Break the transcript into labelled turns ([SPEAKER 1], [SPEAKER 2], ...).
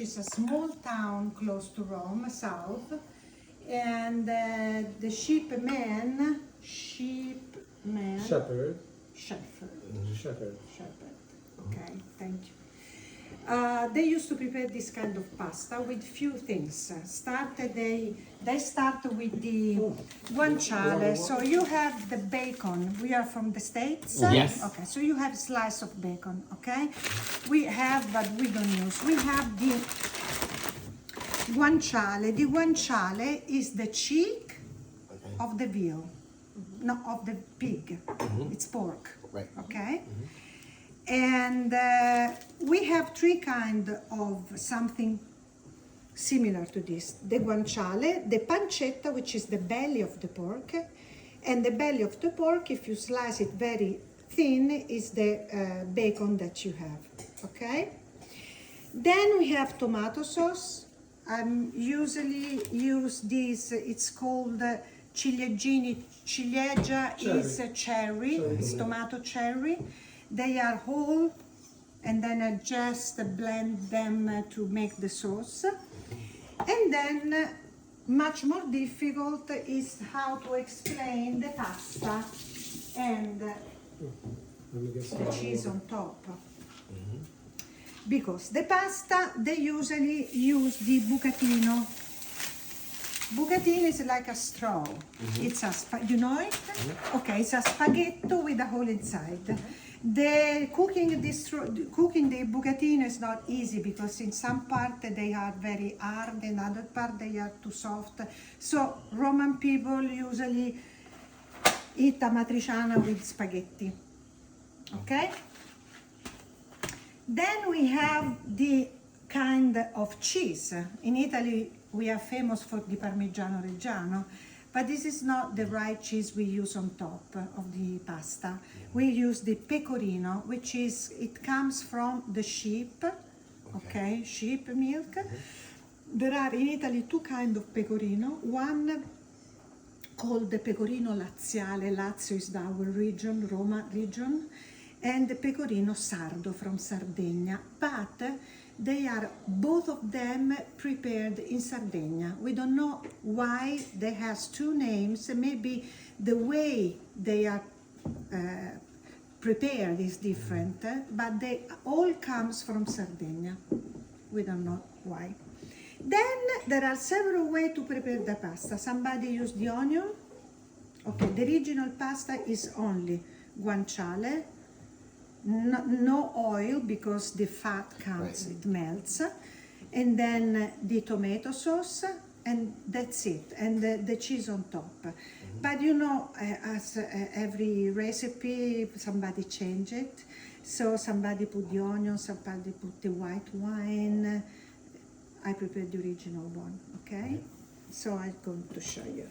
[SPEAKER 1] It's a small town close to Rome, south, and the shepherd.
[SPEAKER 2] Shepherd.
[SPEAKER 1] Shepherd. Okay, thank you. They used to prepare this kind of pasta with few things. They start with the guanciale. So you have the bacon. We are from the States.
[SPEAKER 3] Yes.
[SPEAKER 1] Okay. So you have slice of bacon. Okay. We have, but we don't use. We have the guanciale. The guanciale is the cheek of the veal, not of the pig. It's pork.
[SPEAKER 3] Right.
[SPEAKER 1] Okay. And we have three kinds of something similar to this. The guanciale, the pancetta, which is the belly of the pork, and the belly of the pork, if you slice it very thin, is the bacon that you have, okay? Then we have tomato sauce. I usually use this, it's called ciliegia is a cherry, it's tomato cherry. They are whole, and then I just blend them to make the sauce. And then much more difficult is how to explain the pasta and the cheese on top. Because the pasta, they usually use the bucatino. Bucatino is like a straw. It's a, you know it? Okay, it's a spaghetto with a hole inside. Cooking the bucatino is not easy because in some part they are very hard and other part they are too soft. So Roman people usually eat amatriciana with spaghetti. Okay? Then we have the kind of cheese. In Italy we are famous for the Parmigiano Reggiano, but this is not the right cheese we use on top of the pasta. We use the pecorino, which is, it comes from the sheep, okay, sheep milk. There are in Italy two kinds of pecorino. One called the pecorino laziale, Lazio is our region, Roma region, and the pecorino sardo from Sardinia. But they are, both of them, prepared in Sardinia. We don't know why they have two names. Maybe the way they are prepared is different, but they all comes from Sardinia. We don't know why. Then there are several ways to prepare the pasta. Somebody use the onion. Okay, the original pasta is only guanciale, no oil because the fat comes, it melts, and then the tomato sauce, and that's it, and the cheese on top. But you know, as every recipe, somebody change it. So somebody put the onion, somebody put the white wine. I prepared the original one, okay? So I'm going to show you.